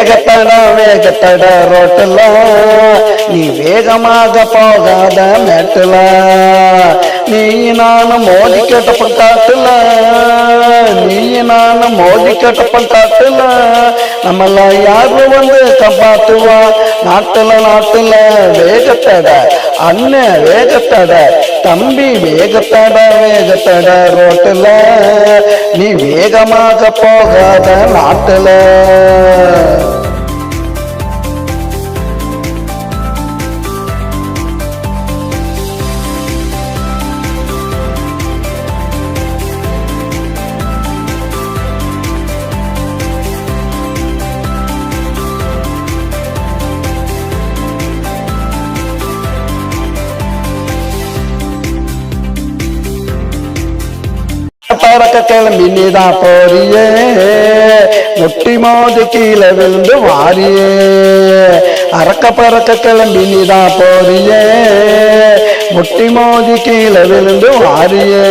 வேகத்தட ரோட்டுல நீ வேகமாக போகாத மேட்டுல நீ நானும் மோதி கேட்டப்ப காட்டுல நீ நானும் மோதி கேட்டப்ப காட்டுல நம்மள யாரு வந்து காப்பாத்துவா நாட்டுல வேகத்தட அண்ணன் வேகத்தட தம்பி வேகத்தட ரோட்டுல நீ வேகமாக போகாத நாட்டுல பறக்க கிளம்பி நீதான் போறியே முட்டி மோதி கீழே விழுந்து வாரியே அறக்க பறக்க கிளம்பி நீதான் போறியே முட்டி மோதி கீழே விழுந்து வாரியே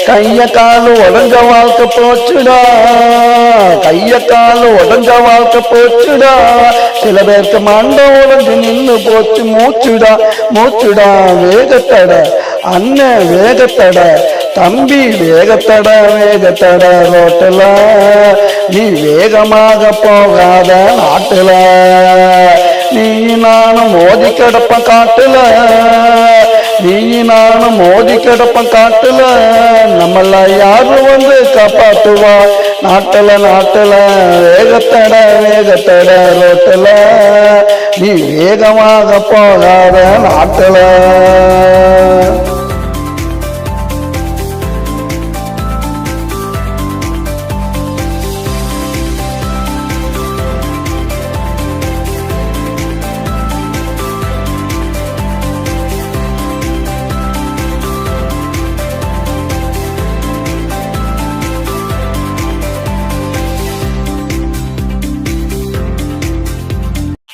கைய காலு உடஞ்ச வாழ்க்கை போச்சுடா கைய காலு உடஞ்ச வாழ்க்கை போச்சுடா சில பேருக்கு மண்டை உடஞ்சு நின்று போச்சு மூச்சுடா வேகத்தட அண்ணன் வேகத்தட தம்பி வேகத்தட ரோட்டுல நீ வேகமாக போகாத நாட்டுல நீ நானும் மோதி கிடப்ப காட்டுல நீ நானும் மோதி கிடப்ப காட்டுல நம்மள யாரு வந்து காப்பாத்துவா நாட்டுல வேகத்தட ரோட்டுல நீ வேகமாக போகாத நாட்டுல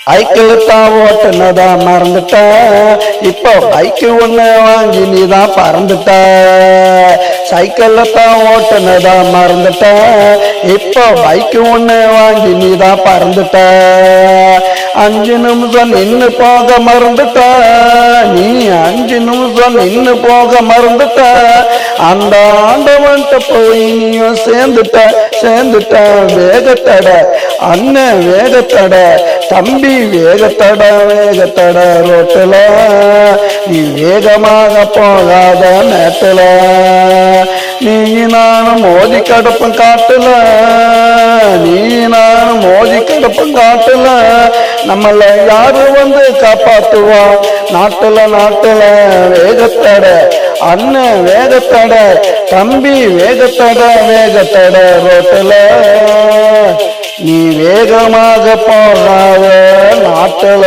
சைக்கிள் தான் ஓட்டுனதா மறந்துட்ட இப்போ பைக்கு ஒண்ணு வாங்கி நீதான் பறந்துட்ட சைக்கிள் தான் ஓட்டுனதா மறந்துட்ட இப்போ பைக்கு ஒண்ணு வாங்கி நீதான் பறந்துட்ட 5 நிமிஷம் நின்னு போக மறந்துட்ட நீ 5 நிமிஷம் நின்னு போக மறந்துட்ட அந்த ஆண்டவன்ட்ட போய் நீயும் சேர்ந்துட்ட வேகத்தட அண்ணன் வேகத்தட தம்பி வேகத்தட ரோட்டுல நீ வேகமாக போகாத நேட்டுல நீ நானும் மோதி கடப்பம் காட்டுல நீ நானும் மோதி கடப்பம் காட்டுல நம்மள யாரு வந்து காப்பாத்துவா நாட்டுல வேகத்தட அண்ணன் வேகத்தட தம்பி வேகத்தட ரோட்டுல நீ வேகமாக போகாத நாட்டுல